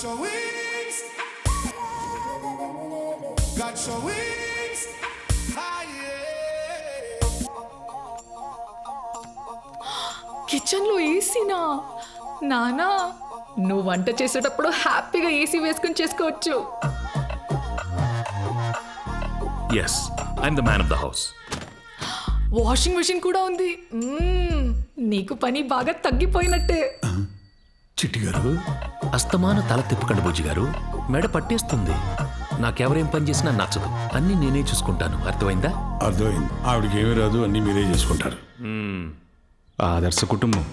your wings. Got your wings. Higher. Kitchen లో ఏసీనా? నానా, నువ్వు వంట చేసేటప్పుడు హ్యాపీగా ఏసీ వేసుకుని చేసుకోవచ్చు. Yes, I'm the man of the house. Washing machine కూడా ఉంది. నీకు పని బాగా తగ్గిపోయినట్టే. చిట్టి గారు, అస్తమాన తల తిప్పకండి బుజ్జి గారు, మెడ పట్టేస్తుంది. నాకెవరేం పని చేసినా నచ్చదు, అన్నీ నేనే చూసుకుంటాను. అర్థమైందా? అర్థమైంది. ఆవిడకి ఏమీ రాదు, అన్నీ మీరే చేసుకుంటారు. ఆదర్శ కుటుంబం.